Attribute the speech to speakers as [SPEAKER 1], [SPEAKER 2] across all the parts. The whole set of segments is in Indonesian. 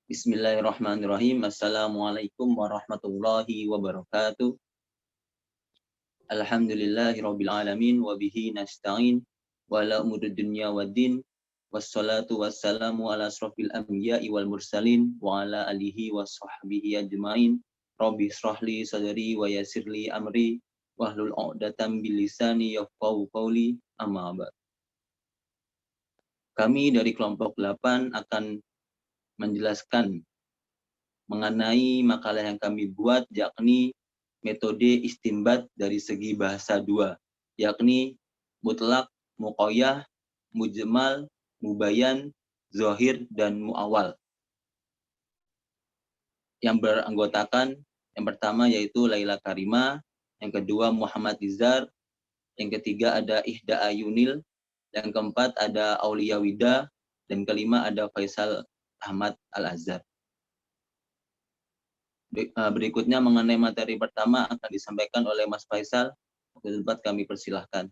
[SPEAKER 1] Bismillahirrahmanirrahim. Assalamualaikum warahmatullahi wabarakatuh. Alhamdulillahirabbil alamin wa bihi nasta'in wa la umuri dunya waddin. Wassalatu wassalamu ala asrofil anbiya'i wal mursalin wa ala alihi wa sahbihi ajma'in. Rabbi israhli sadri wa yassirli amri wahlul 'uqdatam bil lisani yafqahu qawli. Amma ba'd. Kami dari kelompok 8 akan menjelaskan mengenai makalah yang kami buat, yakni metode istinbat dari segi bahasa 2, yakni mutlak, muqayyah, mujmal, mubayyan, zahir, dan muawal. Yang beranggotakan yang pertama yaitu Laila Karima, yang kedua Muhammad Izar, yang ketiga ada Ihda Ayunil, yang keempat ada Aulia Wida, dan kelima ada Faisal Ahmad Al-Azhar. Berikutnya mengenai materi pertama akan disampaikan oleh Mas Faisal. Untuk tempat kami persilahkan.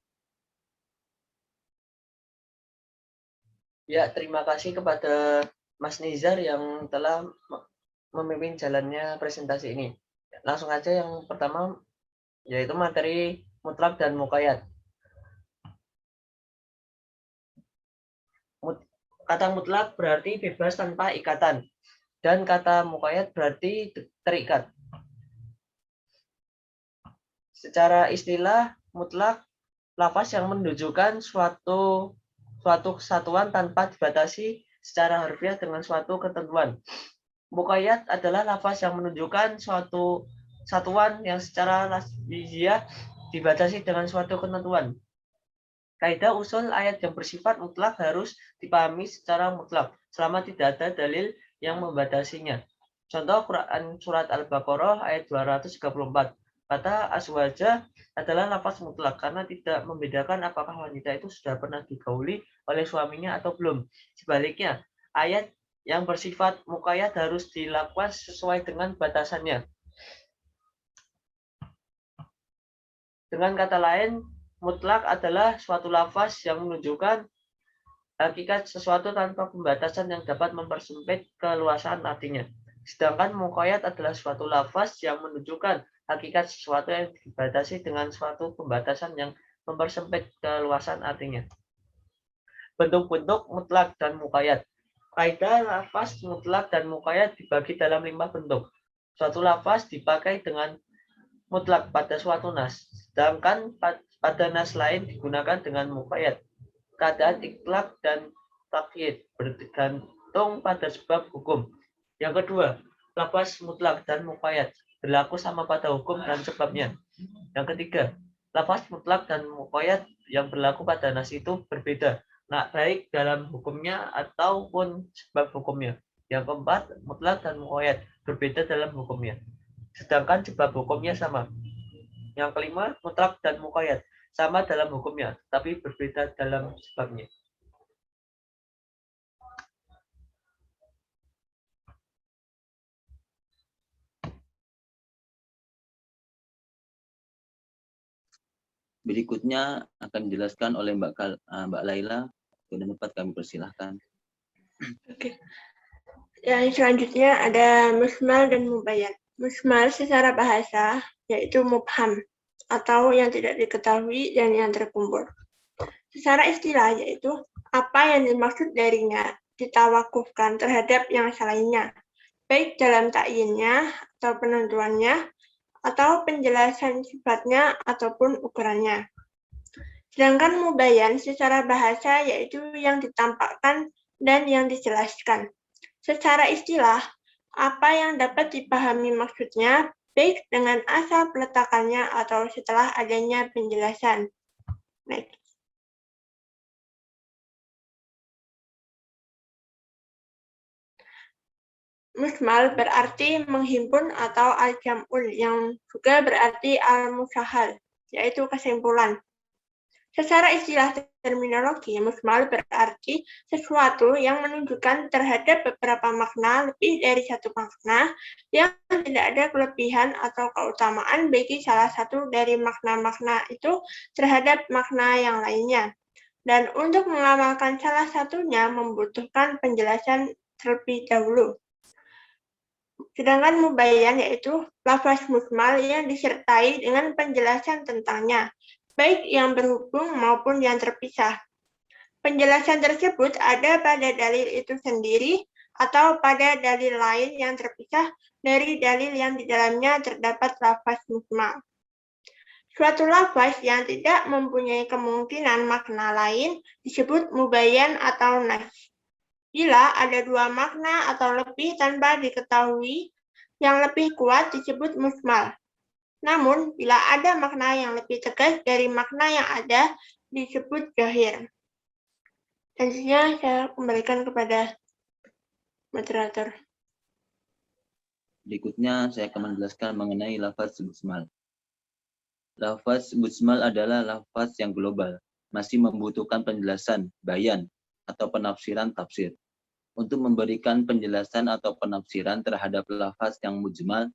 [SPEAKER 2] Ya, terima kasih kepada Mas Nizar yang telah memimpin jalannya presentasi ini. Langsung aja yang pertama, yaitu materi mutlak dan muqayyad. Kata mutlak berarti bebas tanpa ikatan, dan kata muqayyad berarti terikat. Secara istilah, mutlak lafaz yang menunjukkan suatu kesatuan tanpa dibatasi secara harfiah dengan suatu ketentuan. Muqayyad adalah lafaz yang menunjukkan suatu satuan yang secara lafziah dibatasi dengan suatu ketentuan. Kaidah usul ayat yang bersifat mutlak harus dipahami secara mutlak selama tidak ada dalil yang membatasinya. Contoh Quran surat Al-Baqarah ayat 234. Kata azwaja adalah lafaz mutlak karena tidak membedakan apakah wanita itu sudah pernah digauli oleh suaminya atau belum. Sebaliknya, ayat yang bersifat muqayyad harus dilakukan sesuai dengan batasannya. Dengan kata lain, mutlak adalah suatu lafaz yang menunjukkan hakikat sesuatu tanpa pembatasan yang dapat mempersempit keluasan artinya. Sedangkan muqayyad adalah suatu lafaz yang menunjukkan hakikat sesuatu yang dibatasi dengan suatu pembatasan yang mempersempit keluasan artinya. Bentuk-bentuk mutlak dan muqayyad. Kaidah lafaz mutlak dan muqayyad dibagi dalam 5 bentuk. Suatu lafaz dipakai dengan mutlak pada suatu nas, sedangkan pada nas lain digunakan dengan muqayyad. Keadaan itlaq dan taqyid bergantung pada sebab hukum. Yang kedua, lafaz mutlak dan muqayyad berlaku sama pada hukum dan sebabnya. Yang ketiga, lafaz mutlak dan muqayyad yang berlaku pada nas itu berbeda, baik dalam hukumnya ataupun sebab hukumnya. Yang keempat, mutlak dan muqayyad berbeda dalam hukumnya, sedangkan sebab hukumnya sama. Yang kelima, mutlak dan muqayyad sama dalam hukumnya, tapi berbeda dalam sebabnya.
[SPEAKER 1] Berikutnya akan dijelaskan oleh Mbak Laila. Dan tempat kami persilahkan.
[SPEAKER 3] Oke. Yang selanjutnya ada musmal dan mubayyan. Musmal secara bahasa yaitu mubham atau yang tidak diketahui dan yang terkumpul. Secara istilah yaitu apa yang dimaksud darinya ditawakufkan terhadap yang selainnya, baik dalam takyinnya atau penentuannya, atau penjelasan sifatnya ataupun ukurannya. Sedangkan mubayyan secara bahasa yaitu yang ditampakkan dan yang dijelaskan. Secara istilah, apa yang dapat dipahami maksudnya, baik dengan asal peletakannya atau setelah adanya penjelasan. Next. Musmal berarti menghimpun atau al-jam'ul, yang juga berarti al-musahal, yaitu kesimpulan. Secara istilah terminologi, musmal berarti sesuatu yang menunjukkan terhadap beberapa makna lebih dari satu makna yang tidak ada kelebihan atau keutamaan bagi salah satu dari makna-makna itu terhadap makna yang lainnya. Dan untuk mengamalkan salah satunya membutuhkan penjelasan terlebih dahulu. Sedangkan mubayyan yaitu lafaz mujmal yang disertai dengan penjelasan tentangnya, baik yang berhubung maupun yang terpisah. Penjelasan tersebut ada pada dalil itu sendiri atau pada dalil lain yang terpisah dari dalil yang di dalamnya terdapat lafaz mujmal. Suatu lafaz yang tidak mempunyai kemungkinan makna lain disebut mubayyan atau nas. Bila ada dua makna atau lebih tanpa diketahui, yang lebih kuat disebut mujmal. Namun, bila ada makna yang lebih tegas dari makna yang ada, disebut zahir. Selanjutnya, saya kembalikan kepada moderator.
[SPEAKER 1] Berikutnya saya akan menjelaskan mengenai lafaz mujmal. Lafaz mujmal adalah lafaz yang global, masih membutuhkan penjelasan, bayan, atau penafsiran tafsir. Untuk memberikan penjelasan atau penafsiran terhadap lafaz yang mujmal,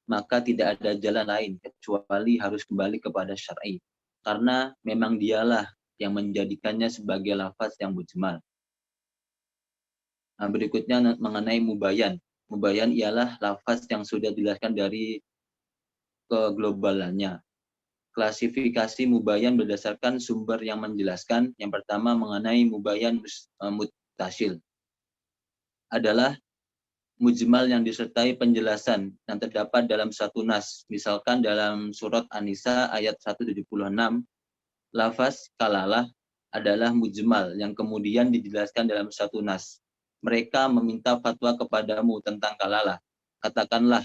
[SPEAKER 1] maka tidak ada jalan lain kecuali harus kembali kepada syar'i, karena memang dialah yang menjadikannya sebagai lafaz yang mujmal. Nah, berikutnya mengenai mubayyan. Mubayyan ialah lafaz yang sudah dijelaskan dari keglobalannya. Klasifikasi mubayyan berdasarkan sumber yang menjelaskan. Yang pertama mengenai mubayyan muttasil adalah mujmal yang disertai penjelasan yang terdapat dalam satu nas. Misalkan dalam surat An-Nisa ayat 176, lafaz kalalah adalah mujmal yang kemudian dijelaskan dalam satu nas. Mereka meminta fatwa kepadamu tentang kalalah. Katakanlah,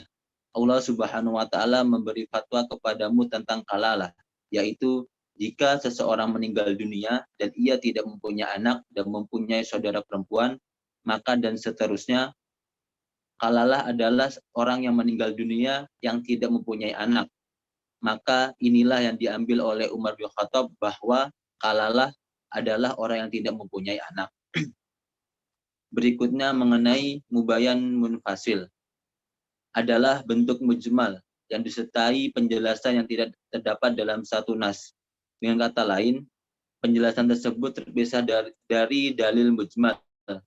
[SPEAKER 1] Allah Subhanahu wa Ta'ala memberi fatwa kepadamu tentang kalalah, yaitu jika seseorang meninggal dunia dan ia tidak mempunyai anak dan mempunyai saudara perempuan, maka dan seterusnya, kalalah adalah orang yang meninggal dunia yang tidak mempunyai anak. Maka inilah yang diambil oleh Umar bin Khattab bahwa kalalah adalah orang yang tidak mempunyai anak. Berikutnya mengenai mubayyan munfasil adalah bentuk mujmal yang disertai penjelasan yang tidak terdapat dalam satu nas. Dengan kata lain, penjelasan tersebut terpisah dari dalil mujmal.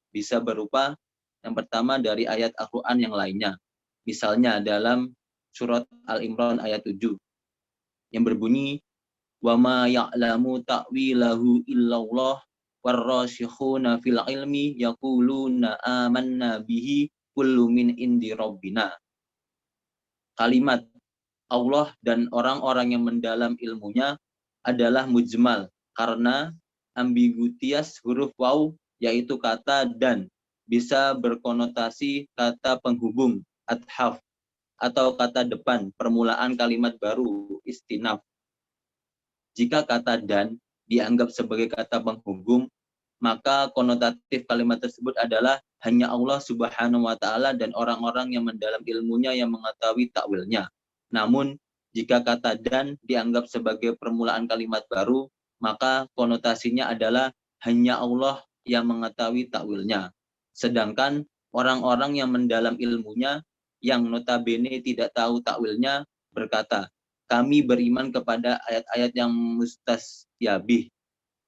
[SPEAKER 1] Bisa berupa yang pertama dari ayat Al-Quran yang lainnya. Misalnya dalam surat Al-Imran ayat 7 yang berbunyi, وَمَا يَعْلَمُ تَأْوِيلَهُ إِلَّا اللَّهُ وَالرَّاسِخُونَ فِي الْعِلْمِ يَقُولُونَ آمَنَّا بِهِ كُلٌّ مِنْ عِنْدِ رَبِّنَا. Kalimat Allah dan orang-orang yang mendalam ilmunya adalah mujmal karena ambiguitas huruf waw yaitu kata dan bisa berkonotasi kata penghubung athaf atau kata depan permulaan kalimat baru istinaf. Jika kata dan dianggap sebagai kata penghubung, maka konotatif kalimat tersebut adalah hanya Allah Subhanahu wa Ta'ala dan orang-orang yang mendalam ilmunya yang mengetahui takwilnya. Namun, jika kata dan dianggap sebagai permulaan kalimat baru, maka konotasinya adalah hanya Allah yang mengetahui takwilnya. Sedangkan orang-orang yang mendalam ilmunya yang notabene tidak tahu takwilnya berkata, kami beriman kepada ayat-ayat yang mustasyabih.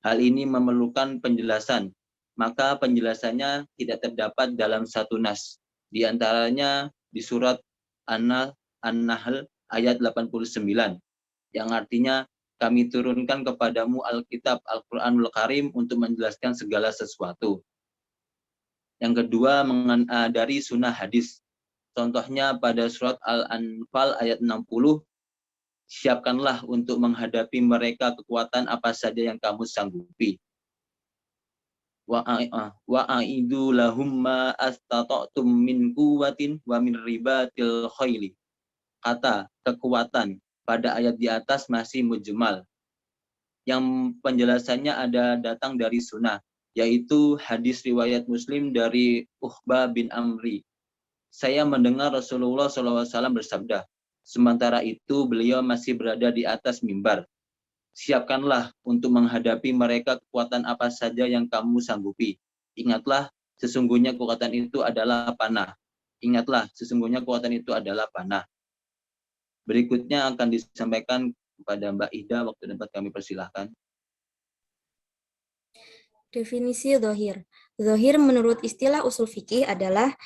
[SPEAKER 1] Hal ini memerlukan penjelasan, maka penjelasannya tidak terdapat dalam satu nas. Di antaranya di surat An-Nahl ayat 89, yang artinya kami turunkan kepadamu Alkitab Al-Quranul Karim untuk menjelaskan segala sesuatu. Yang kedua dari sunnah hadis. Contohnya pada surat Al-Anfal ayat 60, siapkanlah untuk menghadapi mereka kekuatan apa saja yang kamu sanggupi. Wa'idu lahum ma astata'tum min quwwatin wa min ribatil khayli. Kata kekuatan pada ayat di atas masih mujmal. Yang penjelasannya ada datang dari sunnah, yaitu hadis riwayat Muslim dari Uqbah bin Amri. Saya mendengar Rasulullah SAW bersabda, sementara itu beliau masih berada di atas mimbar. Siapkanlah untuk menghadapi mereka kekuatan apa saja yang kamu sanggupi. Ingatlah, sesungguhnya kekuatan itu adalah panah. Ingatlah, sesungguhnya kekuatan itu adalah panah. Berikutnya akan disampaikan kepada Mbak Ida, waktu dapat kami persilahkan.
[SPEAKER 4] Definisi dhohir. Dhohir menurut istilah usul fikih adalah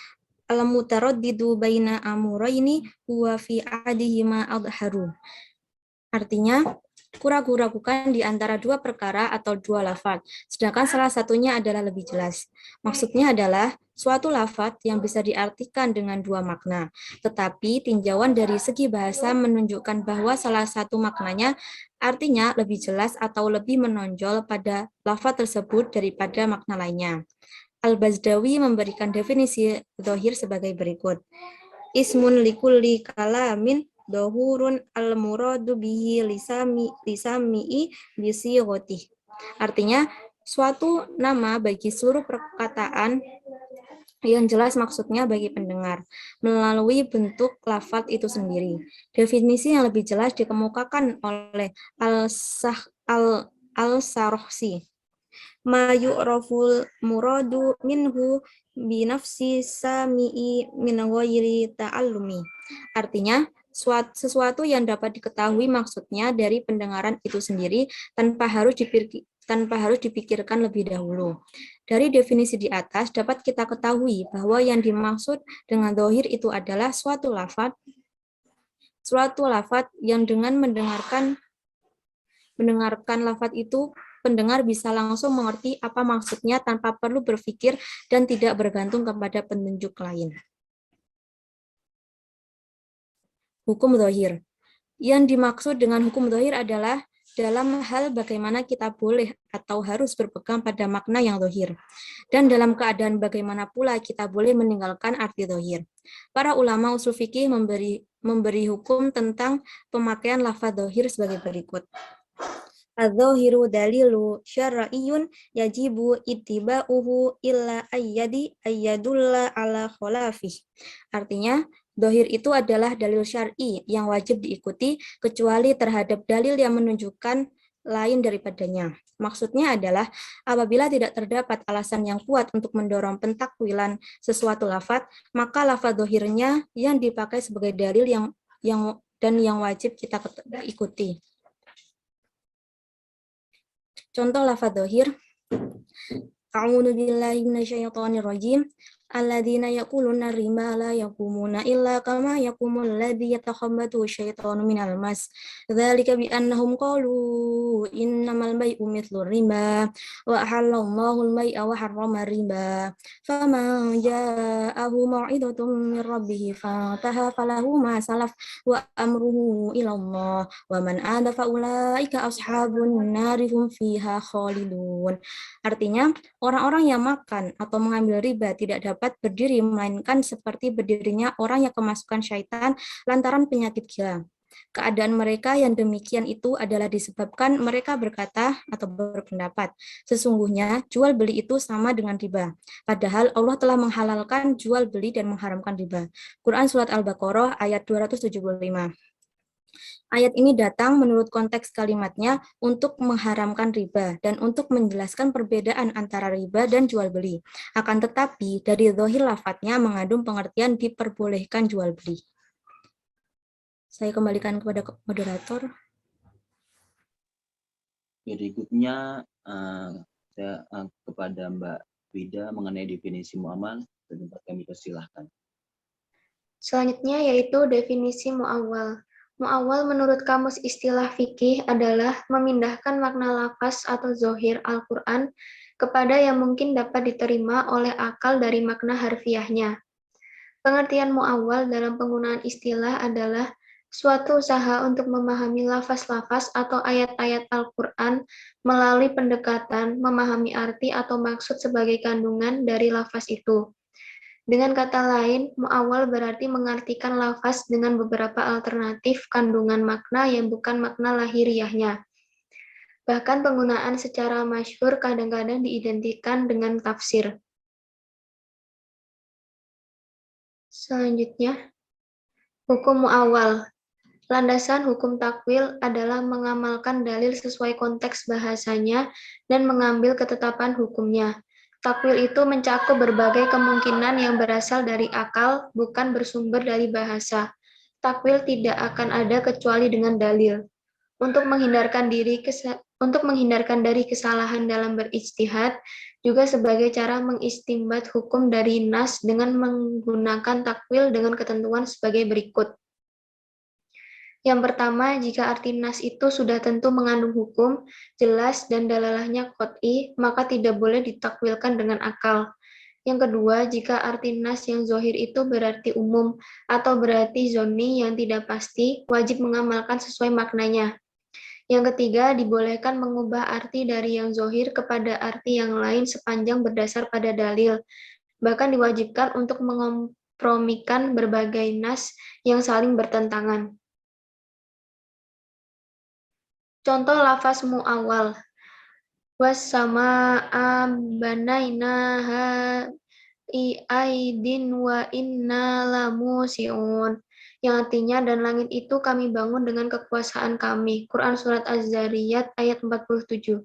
[SPEAKER 4] al-mutaraddidu baina amrayni huwa fi adihima adharu. Artinya, kuragukan di antara dua perkara atau dua lafaz, sedangkan salah satunya adalah lebih jelas. Maksudnya adalah suatu lafaz yang bisa diartikan dengan dua makna, tetapi tinjauan dari segi bahasa menunjukkan bahwa salah satu maknanya artinya lebih jelas atau lebih menonjol pada lafaz tersebut daripada makna lainnya. Al-Bazdawi memberikan definisi dhohir sebagai berikut. Ismun likulli kalamin dohurun al-muradu bihi lisami'i bisighotih. Artinya, suatu nama bagi seluruh perkataan yang jelas maksudnya bagi pendengar, melalui bentuk lafaz itu sendiri. Definisi yang lebih jelas dikemukakan oleh Al-Sarhsi. Ma yu'raful muradu minhu binafsi sami'i min ghairi ta'allumi. Artinya, sesuatu yang dapat diketahui maksudnya dari pendengaran itu sendiri tanpa harus dipikirkan lebih dahulu. Dari definisi di atas dapat kita ketahui bahwa yang dimaksud dengan dhohir itu adalah suatu lafaz yang dengan mendengarkan lafaz itu, pendengar bisa langsung mengerti apa maksudnya tanpa perlu berpikir dan tidak bergantung kepada penunjuk lain. Hukum dhohir. Yang dimaksud dengan hukum dhohir adalah dalam hal bagaimana kita boleh atau harus berpegang pada makna yang dhohir, dan dalam keadaan bagaimana pula kita boleh meninggalkan arti dhohir. Para ulama usul fikih memberi hukum tentang pemakaian lafaz dhohir sebagai berikut. Adz-dhohiru dalilu syar'iyyun yajibu ittiba'uhu illa ayyadulla ala khilafih. Artinya, dhohir itu adalah dalil syar'i yang wajib diikuti kecuali terhadap dalil yang menunjukkan lain daripadanya. Maksudnya adalah apabila tidak terdapat alasan yang kuat untuk mendorong pentakwilan sesuatu lafaz, maka lafaz dhohirnya yang dipakai sebagai dalil yang wajib kita ikuti. Contoh lafaz dhohir. A'udzu billahi minasyaitonir rajim. Alladzina yaquluna riba la yaqumuna illa kama yaqumul ladzi yatakhabbathu syaitanu minal mas. Dzalika bi annahum qalu innamal bai'u mithlu riba wa ahallallahu al-bai'a wa harrama riba. Faman ja'ahu mau'izatun min rabbih fantaha falahu ma salaf wa amruhu ila Allah wa man 'ada fa ulaika ashabun nari hum fiha khalidun. Artinya, orang-orang yang makan atau mengambil riba tidak dapat berdiri, melainkan seperti berdirinya orang yang kemasukan syaitan lantaran penyakit gila. Keadaan mereka yang demikian itu adalah disebabkan mereka berkata atau berpendapat, sesungguhnya jual beli itu sama dengan riba. Padahal Allah telah menghalalkan jual beli dan mengharamkan riba. Quran Surat Al-Baqarah ayat 275. Ayat ini datang menurut konteks kalimatnya untuk mengharamkan riba dan untuk menjelaskan perbedaan antara riba dan jual beli. Akan tetapi, dari dhohir lafadznya mengandung pengertian diperbolehkan jual beli. Saya kembalikan kepada moderator.
[SPEAKER 1] Berikutnya kepada Mbak Wida mengenai definisi mu'amal, dan kami persilahkan.
[SPEAKER 3] Selanjutnya yaitu definisi mu'awwal. Mu'awwal menurut kamus istilah fikih adalah memindahkan makna lafaz atau zohir Al-Quran kepada yang mungkin dapat diterima oleh akal dari makna harfiahnya. Pengertian mu'awwal dalam penggunaan istilah adalah suatu usaha untuk memahami lafaz-lafaz atau ayat-ayat Al-Quran melalui pendekatan memahami arti atau maksud sebagai kandungan dari lafaz itu. Dengan kata lain, mu'awwal berarti mengartikan lafaz dengan beberapa alternatif kandungan makna yang bukan makna lahiriahnya. Bahkan penggunaan secara masyhur kadang-kadang diidentikan dengan tafsir. Selanjutnya, hukum mu'awwal. Landasan hukum takwil adalah mengamalkan dalil sesuai konteks bahasanya dan mengambil ketetapan hukumnya. Takwil itu mencakup berbagai kemungkinan yang berasal dari akal, bukan bersumber dari bahasa. Takwil tidak akan ada kecuali dengan dalil. Untuk menghindarkan diri
[SPEAKER 5] untuk menghindarkan dari kesalahan dalam berijtihad, juga sebagai cara mengistinbat hukum dari nas dengan menggunakan takwil dengan ketentuan sebagai berikut. Yang pertama, jika arti nas itu sudah tentu mengandung hukum, jelas dan dalalahnya qot'i, maka tidak boleh ditakwilkan dengan akal. Yang kedua, jika arti nas yang zohir itu berarti umum atau berarti zonni yang tidak pasti, wajib mengamalkan sesuai maknanya. Yang ketiga, dibolehkan mengubah arti dari yang zohir kepada arti yang lain sepanjang berdasar pada dalil. Bahkan diwajibkan untuk mengompromikan berbagai nas yang saling bertentangan. Contoh lafaz mu'awwal. Was-samaa'a banainaha aidin wa inna lamusiun, yang artinya dan langit itu kami bangun dengan kekuasaan kami. Quran Surat Az-Zariyat ayat 47.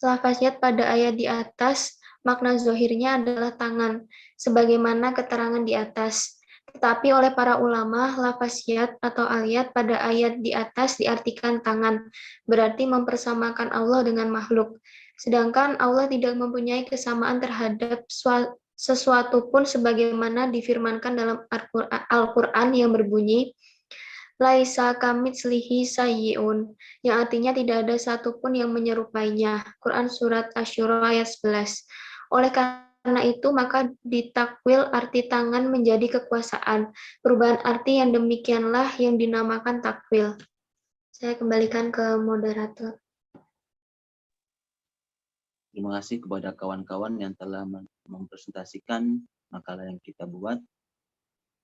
[SPEAKER 5] Lafaz yad pada ayat di atas, makna zohirnya adalah tangan, sebagaimana keterangan di atas. Tetapi oleh para ulama, lafaz yad atau ayat pada ayat di atas diartikan tangan, berarti mempersamakan Allah dengan makhluk. Sedangkan Allah tidak mempunyai kesamaan terhadap sesuatu pun sebagaimana difirmankan dalam Al-Quran yang berbunyi, Laisa kamitslihi sayyi'un, yang artinya tidak ada satupun yang menyerupainya. Quran Surat Asy-Syura ayat 11. Oleh karena itu, maka ditakwil arti tangan menjadi kekuasaan. Perubahan arti yang demikianlah yang dinamakan takwil. Saya kembalikan ke moderator.
[SPEAKER 1] Terima kasih kepada kawan-kawan yang telah mempresentasikan makalah yang kita buat.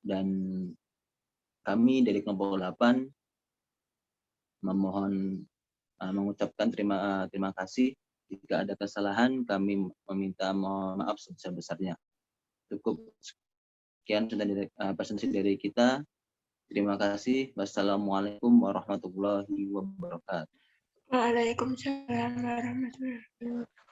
[SPEAKER 1] Dan kami dari kelompok 8 memohon mengucapkan terima kasih. Jika ada kesalahan, kami meminta maaf sebesar-besarnya. Cukup sekian presentasi dari kita. Terima kasih. Wassalamualaikum warahmatullahi wabarakatuh.
[SPEAKER 3] Waalaikumsalam warahmatullahi wabarakatuh.